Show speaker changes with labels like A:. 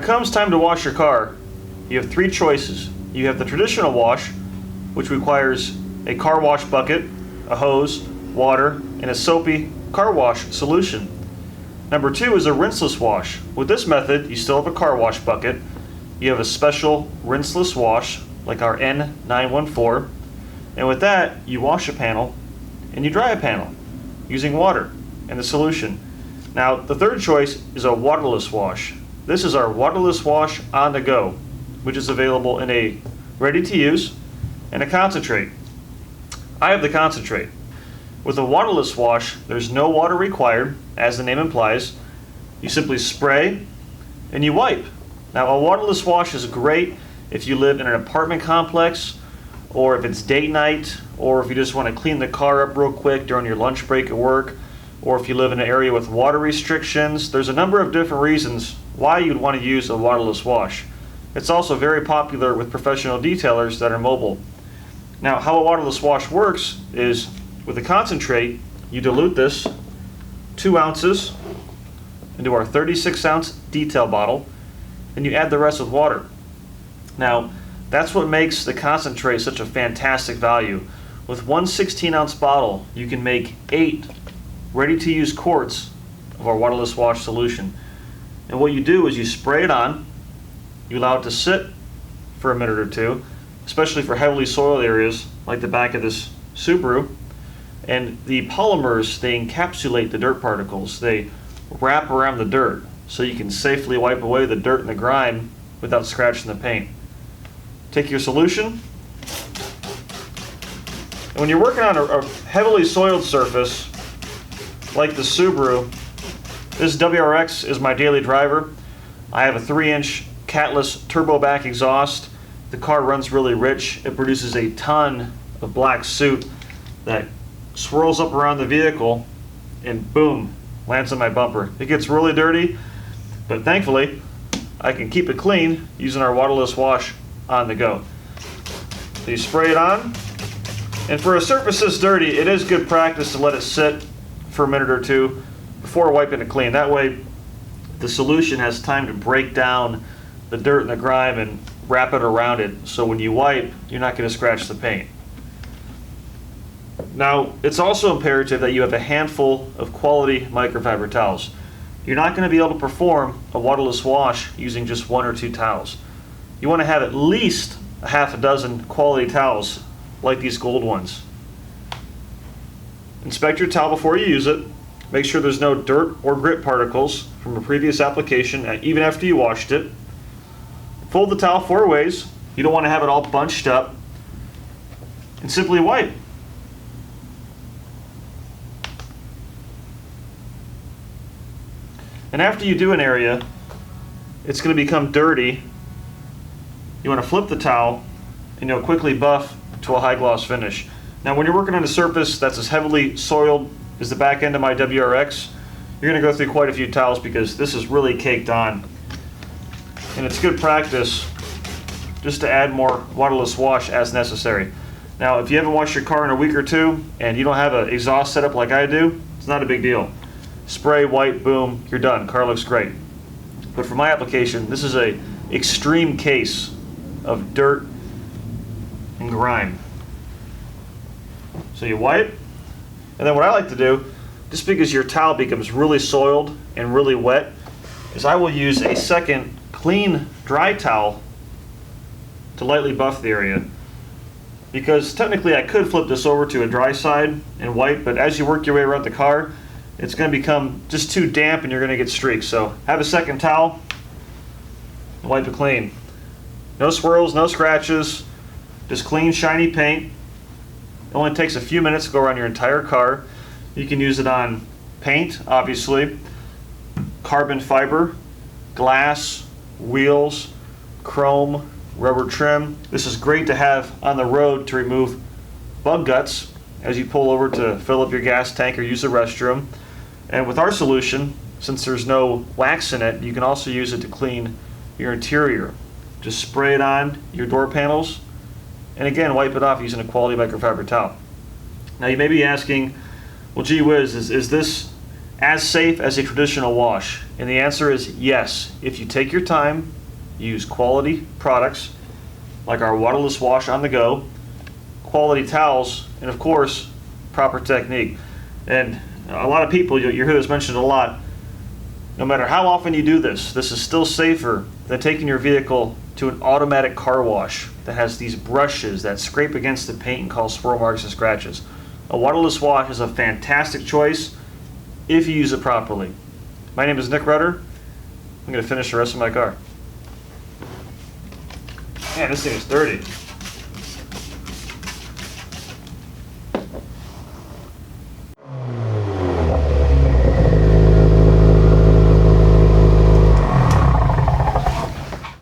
A: it comes time to wash your car, you have three choices. You have the traditional wash, which requires a car wash bucket, a hose, water, and a soapy car wash solution. Number two is a rinseless wash. With this method, you still have a car wash bucket. You have a special rinseless wash, like our N914, and with that, you wash a panel and you dry a panel using water and the solution. Now, the third choice is a waterless wash. This is our waterless wash on the go, which is available in a ready-to-use and a concentrate. I have the concentrate. With a waterless wash, there's no water required, as the name implies. You simply spray and you wipe. Now, a waterless wash is great if you live in an apartment complex, or if it's date night, or if you just want to clean the car up real quick during your lunch break at work, or if you live in an area with water restrictions. There's a number of different reasons why you'd want to use a waterless wash. It's also very popular with professional detailers that are mobile. Now, how a waterless wash works is with a concentrate, you dilute this 2 ounces into our 36-ounce detail bottle, and you add the rest with water. Now, that's what makes the concentrate such a fantastic value. With one 16-ounce bottle, you can make 8 ready-to-use quarts of our waterless wash solution. And what you do is you spray it on, you allow it to sit for a minute or two, especially for heavily soiled areas like the back of this Subaru. And the polymers, they encapsulate the dirt particles. They wrap around the dirt so you can safely wipe away the dirt and the grime without scratching the paint. Take your solution, and when you're working on a heavily soiled surface like the Subaru, this WRX is my daily driver. I have a 3-inch catless turbo back exhaust. The car runs really rich. It produces a ton of black soot that swirls up around the vehicle and boom, lands on my bumper. It gets really dirty, but thankfully I can keep it clean using our waterless wash on the go. So you spray it on, and for a surface this dirty, it is good practice to let it sit for a minute or two before wiping it clean. That way the solution has time to break down the dirt and the grime and wrap it around it, so when you wipe, you're not going to scratch the paint. Now, it's also imperative that you have a handful of quality microfiber towels. You're not going to be able to perform a waterless wash using just 1 or 2 towels. You want to have at least a half a dozen quality towels like these gold ones. Inspect your towel before you use it. Make sure there's no dirt or grit particles from a previous application, even after you washed it. Fold the towel 4 ways. You don't want to have it all bunched up. And simply wipe. And after you do an area, it's going to become dirty. You want to flip the towel and you'll quickly buff to a high gloss finish. Now, when you're working on a surface that's as heavily soiled as the back end of my WRX, you're going to go through quite a few towels because this is really caked on. And it's good practice just to add more waterless wash as necessary. Now, if you haven't washed your car in a week or two and you don't have an exhaust set up like I do, it's not a big deal. Spray, wipe, boom, you're done. Car looks great. But for my application, this is a extreme case of dirt and grime. So you wipe, and then what I like to do, just because your towel becomes really soiled and really wet, is I will use a second clean dry towel to lightly buff the area. Because technically I could flip this over to a dry side and wipe, but as you work your way around the car, it's going to become just too damp and you're going to get streaks. So have a second towel and wipe it clean. No swirls, no scratches, just clean, shiny paint. It only takes a few minutes to go around your entire car. You can use it on paint, obviously, carbon fiber, glass, wheels, chrome, rubber trim. This is great to have on the road to remove bug guts as you pull over to fill up your gas tank or use the restroom. And with our solution, since there's no wax in it, you can also use it to clean your interior. Just spray it on your door panels, and again, wipe it off using a quality microfiber towel. Now you may be asking, well, gee whiz, is this as safe as a traditional wash? And the answer is yes. If you take your time, use quality products like our waterless wash on the go, quality towels, and of course, proper technique. And a lot of people, you hear this mentioned a lot, no matter how often you do this is still safer than taking your vehicle to an automatic car wash that has these brushes that scrape against the paint and cause swirl marks and scratches. A waterless wash is a fantastic choice if you use it properly. My name is Nick Rudder. I'm going to finish the rest of my car. Man, this thing is dirty.